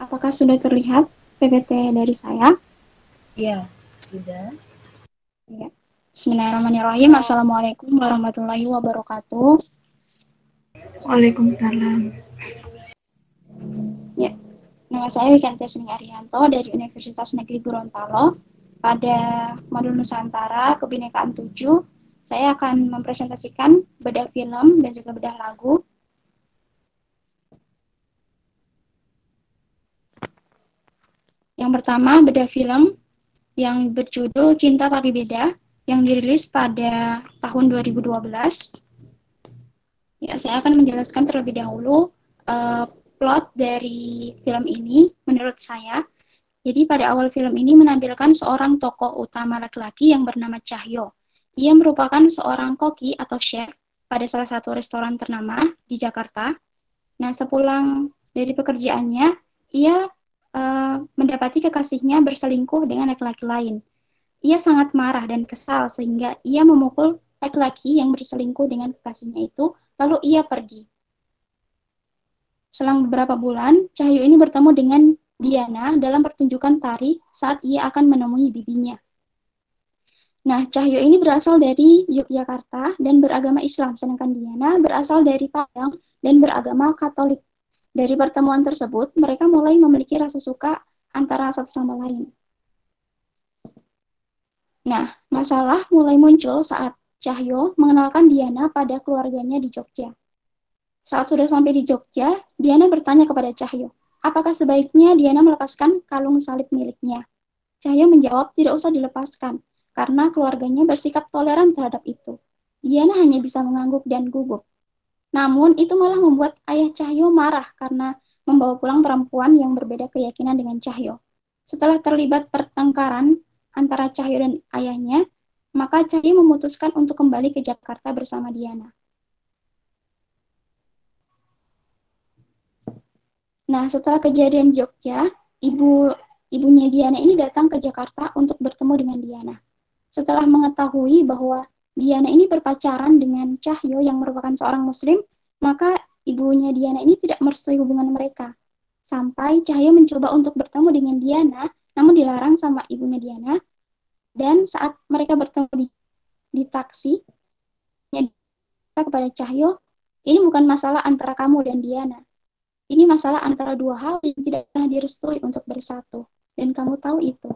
Apakah sudah terlihat PPT dari saya? Iya, sudah. Ya. Bismillahirrahmanirrahim. Assalamualaikum warahmatullahi wabarakatuh. Waalaikumsalam. Ya. Nama saya Wikantia Seni Arianto dari Universitas Negeri Gorontalo. Pada modul Nusantara Kebinekaan 7, saya akan mempresentasikan bedah film dan juga bedah lagu. Yang pertama, bedah film yang berjudul Cinta Tapi Beda, yang dirilis pada tahun 2012. Ya, saya akan menjelaskan terlebih dahulu plot dari film ini menurut saya. Jadi pada awal film ini menampilkan seorang tokoh utama laki-laki yang bernama Cahyo. Ia merupakan seorang koki atau chef pada salah satu restoran ternama di Jakarta. Nah, sepulang dari pekerjaannya, ia mendapati kekasihnya berselingkuh dengan laki-laki lain. Ia sangat marah dan kesal sehingga ia memukul laki-laki yang berselingkuh dengan kekasihnya itu, lalu ia pergi. Selang beberapa bulan, Cahyo ini bertemu dengan Diana dalam pertunjukan tari saat ia akan menemui bibinya. Nah, Cahyo ini berasal dari Yogyakarta dan beragama Islam, sedangkan Diana berasal dari Padang dan beragama Katolik. Dari pertemuan tersebut, mereka mulai memiliki rasa suka antara satu sama lain. Nah, masalah mulai muncul saat Cahyo mengenalkan Diana pada keluarganya di Jogja. Saat sudah sampai di Jogja, Diana bertanya kepada Cahyo, apakah sebaiknya Diana melepaskan kalung salib miliknya? Cahyo menjawab tidak usah dilepaskan, karena keluarganya bersikap toleran terhadap itu. Diana hanya bisa mengangguk dan gugup. Namun, itu malah membuat ayah Cahyo marah karena membawa pulang perempuan yang berbeda keyakinan dengan Cahyo. Setelah terlibat pertengkaran antara Cahyo dan ayahnya, maka Cahyo memutuskan untuk kembali ke Jakarta bersama Diana. Nah, setelah kejadian Jogja, ibunya Diana ini datang ke Jakarta untuk bertemu dengan Diana. Setelah mengetahui bahwa Diana ini berpacaran dengan Cahyo yang merupakan seorang Muslim, maka ibunya Diana ini tidak merestui hubungan mereka. Sampai Cahyo mencoba untuk bertemu dengan Diana, namun dilarang sama ibunya Diana. Dan saat mereka bertemu di taksi, kepada Cahyo, ini bukan masalah antara kamu dan Diana. Ini masalah antara dua hal yang tidak pernah direstui untuk bersatu. Dan kamu tahu itu.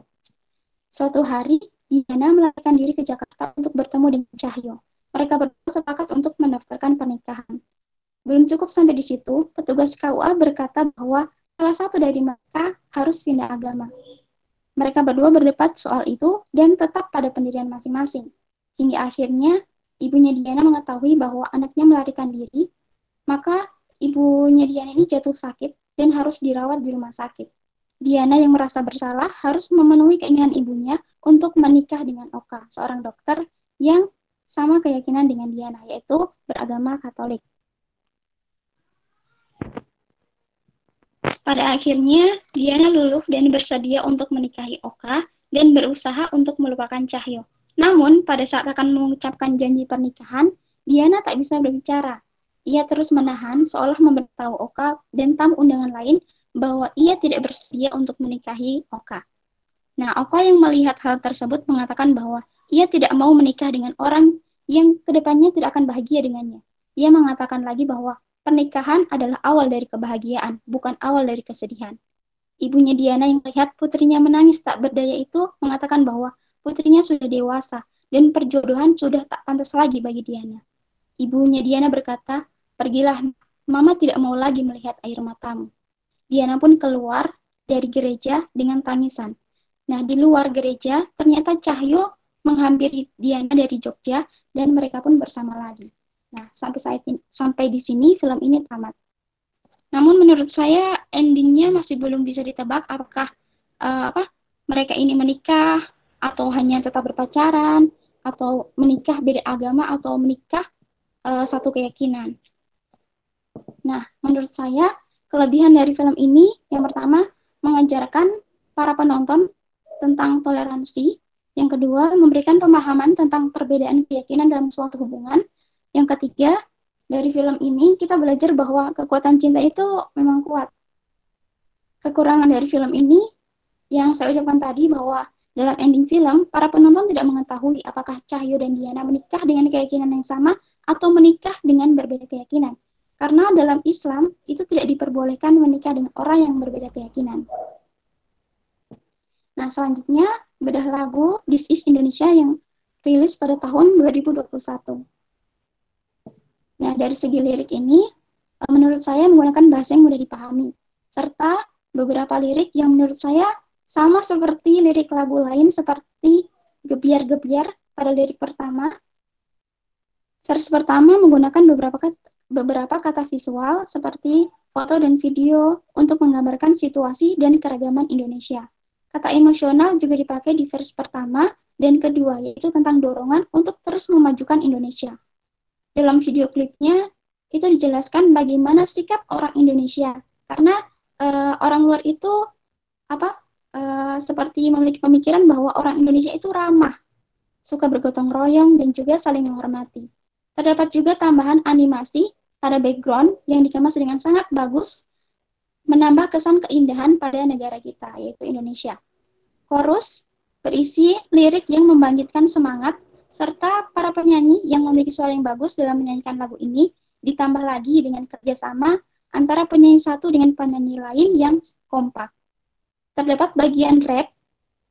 Suatu hari, Diana melarikan diri ke Jakarta untuk bertemu dengan Cahyo. Mereka berdua sepakat untuk mendaftarkan pernikahan. Belum cukup sampai di situ, petugas KUA berkata bahwa salah satu dari mereka harus pindah agama. Mereka berdua berdebat soal itu dan tetap pada pendirian masing-masing. Hingga akhirnya, ibunya Diana mengetahui bahwa anaknya melarikan diri, maka ibunya Diana ini jatuh sakit dan harus dirawat di rumah sakit. Diana yang merasa bersalah harus memenuhi keinginan ibunya untuk menikah dengan Oka, seorang dokter yang sama keyakinan dengan Diana, yaitu beragama Katolik. Pada akhirnya, Diana luluh dan bersedia untuk menikahi Oka dan berusaha untuk melupakan Cahyo. Namun, pada saat akan mengucapkan janji pernikahan, Diana tak bisa berbicara. Ia terus menahan seolah memberitahu Oka dan tamu undangan lain bahwa ia tidak bersedia untuk menikahi Oka. Nah, Oka yang melihat hal tersebut mengatakan bahwa ia tidak mau menikah dengan orang yang kedepannya tidak akan bahagia dengannya. Ia mengatakan lagi bahwa pernikahan adalah awal dari kebahagiaan, bukan awal dari kesedihan. Ibunya Diana yang melihat putrinya menangis tak berdaya itu mengatakan bahwa putrinya sudah dewasa dan perjodohan sudah tak pantas lagi bagi Diana. Ibunya Diana berkata, pergilah, Mama tidak mau lagi melihat air matamu. Diana pun keluar dari gereja dengan tangisan. Nah, di luar gereja, ternyata Cahyo menghampiri Diana dari Jogja dan mereka pun bersama lagi. Nah, sampai di sini film ini tamat. Namun menurut saya endingnya masih belum bisa ditebak apakah mereka ini menikah atau hanya tetap berpacaran atau menikah beda agama atau menikah satu keyakinan. Nah, menurut saya kelebihan dari film ini yang pertama mengajarkan para penonton tentang toleransi, yang kedua memberikan pemahaman tentang perbedaan keyakinan dalam suatu hubungan, yang ketiga dari film ini kita belajar bahwa kekuatan cinta itu memang kuat. kekurangan dari film ini yang saya ucapkan tadi bahwa dalam ending film, para penonton tidak mengetahui apakah Cahyo dan Diana menikah dengan keyakinan yang sama atau menikah dengan berbeda keyakinan. Karena dalam Islam, itu tidak diperbolehkan menikah dengan orang yang berbeda keyakinan. Nah, selanjutnya, bedah lagu This Is Indonesia yang rilis pada tahun 2021. Nah, dari segi lirik ini, menurut saya menggunakan bahasa yang mudah dipahami, serta beberapa lirik yang menurut saya sama seperti lirik lagu lain seperti Gebiar-Gebiar pada lirik pertama. Verse pertama menggunakan beberapa kata visual seperti foto dan video untuk menggambarkan situasi dan keragaman Indonesia. Kata emosional juga dipakai di verse pertama dan kedua, yaitu tentang dorongan untuk terus memajukan Indonesia. Dalam video klipnya, itu dijelaskan bagaimana sikap orang Indonesia. Karena orang luar itu seperti memiliki pemikiran bahwa orang Indonesia itu ramah, suka bergotong royong, dan juga saling menghormati. Terdapat juga tambahan animasi pada background yang dikemas dengan sangat bagus, menambah kesan keindahan pada negara kita, yaitu Indonesia. Chorus berisi lirik yang membangkitkan semangat, serta para penyanyi yang memiliki suara yang bagus dalam menyanyikan lagu ini, ditambah lagi dengan kerjasama antara penyanyi satu dengan penyanyi lain yang kompak. Terdapat bagian rap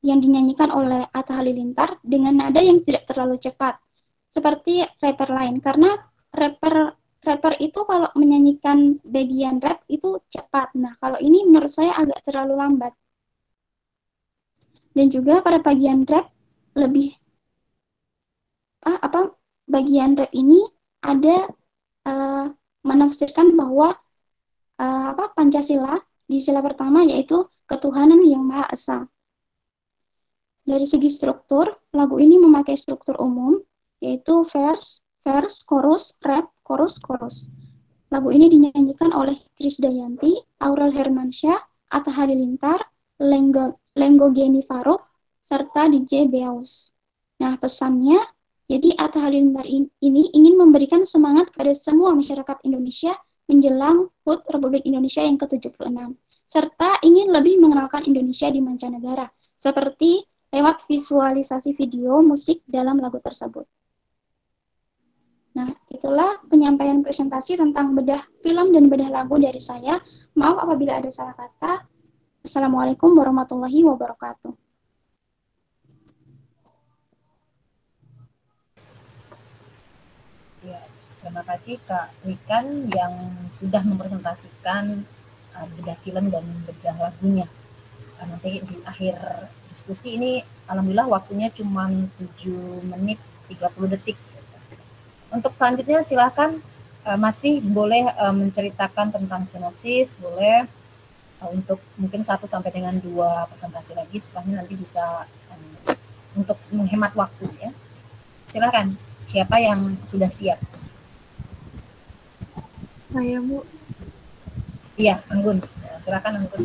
yang dinyanyikan oleh Atta Halilintar dengan nada yang tidak terlalu cepat, seperti rapper lain, karena rapper itu kalau menyanyikan bagian rap itu cepat. Nah, kalau ini menurut saya agak terlalu lambat. Dan juga pada bagian rap lebih bagian rap ini ada menafsirkan bahwa Pancasila di sila pertama yaitu ketuhanan yang Maha Esa. Dari segi struktur, lagu ini memakai struktur umum, yaitu verse, chorus, rap, chorus. Lagu ini dinyanyikan oleh Krisdayanti, Aurel Hermansyah, Atta Halilintar, Lenggo Geni Faruk, serta DJ Beaus. Nah, pesannya, jadi Atta Halilintar ini ingin memberikan semangat kepada semua masyarakat Indonesia menjelang HUT Republik Indonesia yang ke-76, serta ingin lebih mengenalkan Indonesia di mancanegara, seperti lewat visualisasi video musik dalam lagu tersebut. Nah, itulah penyampaian presentasi tentang bedah film dan bedah lagu dari saya. Maaf apabila ada salah kata. Assalamualaikum warahmatullahi wabarakatuh. Ya, terima kasih Kak Wikan yang sudah mempresentasikan bedah film dan bedah lagunya. Nanti di akhir diskusi ini alhamdulillah waktunya cuma 7 menit 30 detik. Untuk selanjutnya silakan masih boleh menceritakan tentang sinopsis, boleh untuk mungkin 1 sampai dengan 2 presentasi lagi, setelahnya nanti bisa untuk menghemat waktu ya. Silakan, siapa yang sudah siap? Saya, Bu. Iya, Anggun. Silakan Anggun.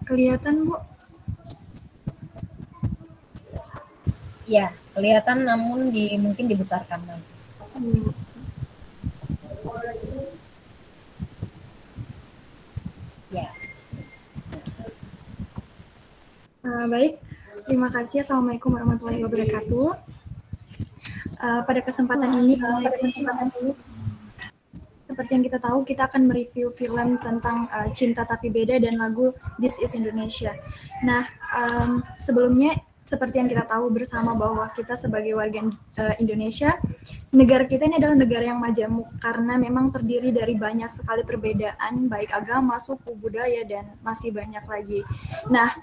Kelihatan, Bu? Iya, kelihatan namun mungkin dibesarkan lagi. Ya. Baik, terima kasih. Assalamualaikum warahmatullahi wabarakatuh. Pada kesempatan ini, seperti yang kita tahu, kita akan mereview film tentang Cinta Tapi Beda dan lagu This Is Indonesia. Nah, sebelumnya, seperti yang kita tahu bersama bahwa kita sebagai warga Indonesia, negara kita ini adalah negara yang majemuk karena memang terdiri dari banyak sekali perbedaan, baik agama, suku, budaya, dan masih banyak lagi. Nah,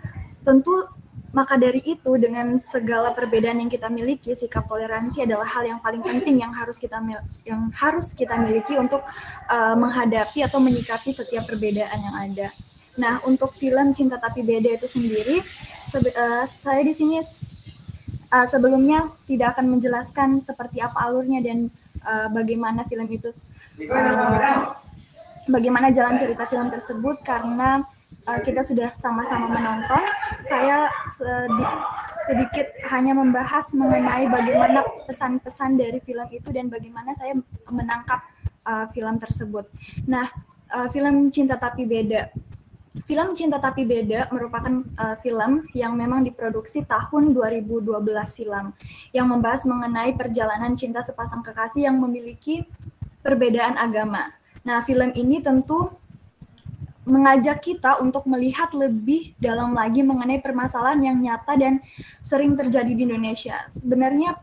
tentu maka dari itu dengan segala perbedaan yang kita miliki, sikap toleransi adalah hal yang paling penting yang harus kita miliki untuk menghadapi atau menyikapi setiap perbedaan yang ada. Nah, untuk film Cinta Tapi Beda itu sendiri, saya di sini sebelumnya tidak akan menjelaskan seperti apa alurnya dan bagaimana film itu bagaimana jalan cerita film tersebut karena kita sudah sama-sama menonton. Saya sedikit hanya membahas mengenai bagaimana pesan-pesan dari film itu dan bagaimana saya menangkap film tersebut. Nah, film Cinta Tapi Beda. Film Cinta Tapi Beda merupakan film yang memang diproduksi tahun 2012 silam, yang membahas mengenai perjalanan cinta sepasang kekasih yang memiliki perbedaan agama. Nah, film ini tentu mengajak kita untuk melihat lebih dalam lagi mengenai permasalahan yang nyata dan sering terjadi di Indonesia. Sebenarnya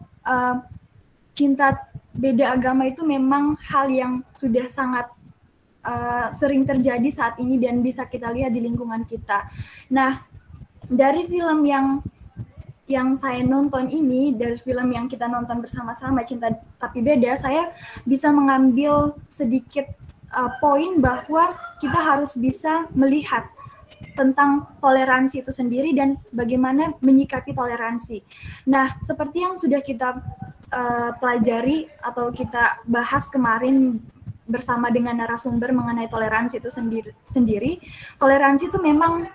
cinta beda agama itu memang hal yang sudah sangat sering terjadi saat ini dan bisa kita lihat di lingkungan kita. Nah, dari film yang saya nonton ini, dari film yang kita nonton bersama-sama, Cinta Tapi Beda, saya bisa mengambil sedikit poin bahwa kita harus bisa melihat tentang toleransi itu sendiri dan bagaimana menyikapi toleransi. Nah, seperti yang sudah kita pelajari atau kita bahas kemarin bersama dengan narasumber mengenai toleransi itu sendiri, toleransi itu memang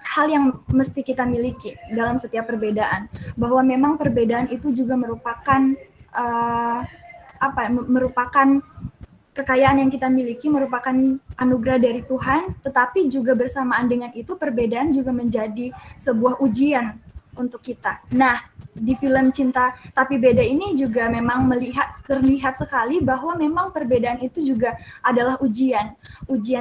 hal yang mesti kita miliki dalam setiap perbedaan, bahwa memang perbedaan itu juga merupakan merupakan kekayaan yang kita miliki, merupakan anugerah dari Tuhan, tetapi juga bersamaan dengan itu perbedaan juga menjadi sebuah ujian untuk kita. Nah, di film Cinta Tapi Beda ini juga memang terlihat sekali bahwa memang perbedaan itu juga adalah ujian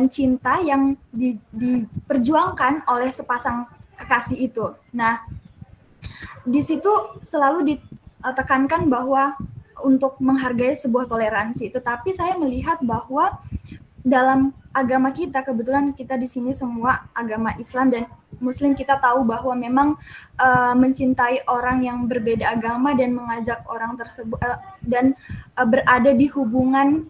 cinta yang diperjuangkan oleh sepasang kekasih itu. Nah, di situ selalu ditekankan bahwa untuk menghargai sebuah toleransi, tetapi saya melihat bahwa dalam agama kita, kebetulan kita di sini semua agama Islam dan Muslim, kita tahu bahwa memang mencintai orang yang berbeda agama dan mengajak orang tersebut dan berada di hubungan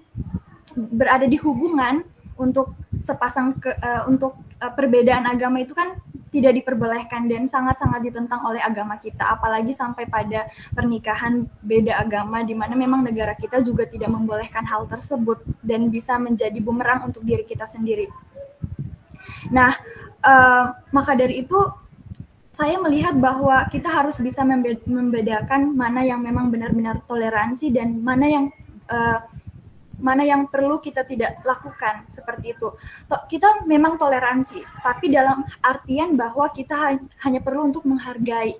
untuk sepasang untuk perbedaan agama itu kan tidak diperbolehkan dan sangat-sangat ditentang oleh agama kita, apalagi sampai pada pernikahan beda agama di mana memang negara kita juga tidak membolehkan hal tersebut dan bisa menjadi bumerang untuk diri kita sendiri. Nah, maka dari itu saya melihat bahwa kita harus bisa membedakan mana yang memang benar-benar toleransi dan mana yang perlu kita tidak lakukan, seperti itu. Kita memang toleransi, tapi dalam artian bahwa kita hanya perlu untuk menghargai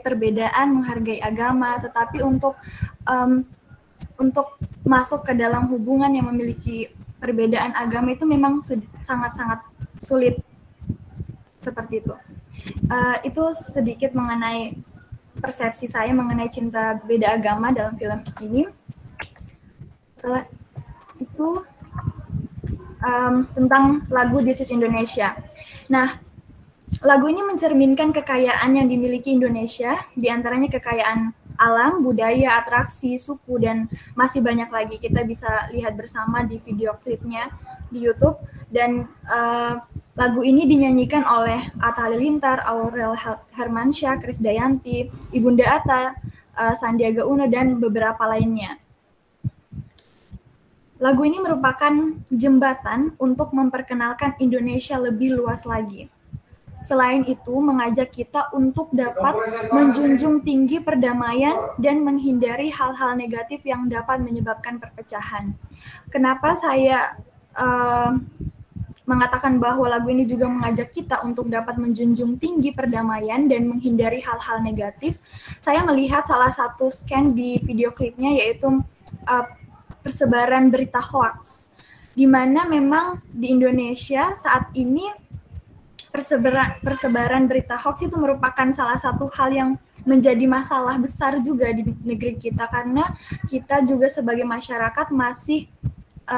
perbedaan, menghargai agama, tetapi untuk masuk ke dalam hubungan yang memiliki perbedaan agama itu memang sangat-sangat sulit, seperti itu. Itu sedikit mengenai persepsi saya mengenai cinta beda agama dalam film ini. Setelah itu tentang lagu This is Indonesia. Nah, lagu ini mencerminkan kekayaan yang dimiliki Indonesia, diantaranya kekayaan alam, budaya, atraksi, suku, dan masih banyak lagi. Kita bisa lihat bersama di video klipnya di YouTube. Dan lagu ini dinyanyikan oleh Atta Halilintar, Aurel Hermansyah, Krisdayanti, Ibunda Atta, Sandiaga Uno, dan beberapa lainnya. Lagu ini merupakan jembatan untuk memperkenalkan Indonesia lebih luas lagi. Selain itu, mengajak kita untuk dapat menjunjung tinggi perdamaian dan menghindari hal-hal negatif yang dapat menyebabkan perpecahan. Kenapa saya mengatakan bahwa lagu ini juga mengajak kita untuk dapat menjunjung tinggi perdamaian dan menghindari hal-hal negatif? Saya melihat salah satu scan di video klipnya, yaitu persebaran berita hoax, di mana memang di Indonesia saat ini persebaran berita hoax itu merupakan salah satu hal yang menjadi masalah besar juga di negeri kita, karena kita juga sebagai masyarakat masih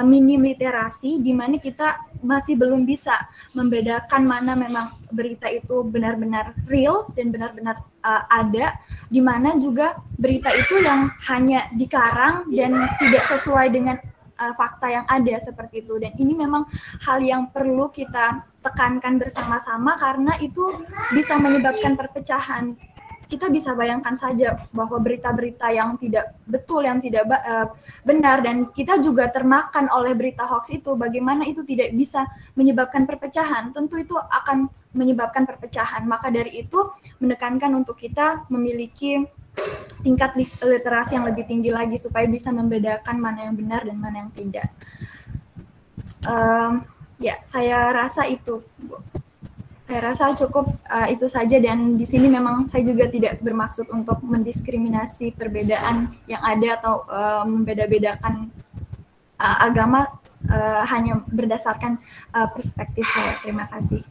minim literasi, di mana kita masih belum bisa membedakan mana memang berita itu benar-benar real dan benar-benar ada, di mana juga berita itu yang hanya dikarang dan tidak sesuai dengan fakta yang ada, seperti itu. Dan ini memang hal yang perlu kita tekankan bersama-sama karena itu bisa menyebabkan perpecahan. kita bisa bayangkan saja bahwa berita-berita yang tidak betul, yang tidak benar, dan kita juga termakan oleh berita hoax itu, bagaimana itu tidak bisa menyebabkan perpecahan? Tentu itu akan menyebabkan perpecahan. Maka dari itu menekankan untuk kita memiliki tingkat literasi yang lebih tinggi lagi supaya bisa membedakan mana yang benar dan mana yang tidak. Ya, saya rasa itu, Bu. Saya rasa cukup itu saja, dan di sini memang saya juga tidak bermaksud untuk mendiskriminasi perbedaan yang ada atau membeda-bedakan agama, hanya berdasarkan perspektif saya. Terima kasih.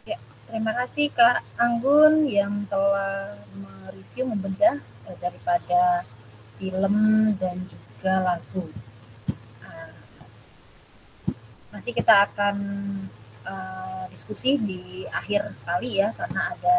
Ya, terima kasih Kak Anggun yang telah mereview, membedah daripada film dan juga lagu. Nanti kita akan diskusi di akhir sekali ya, karena ada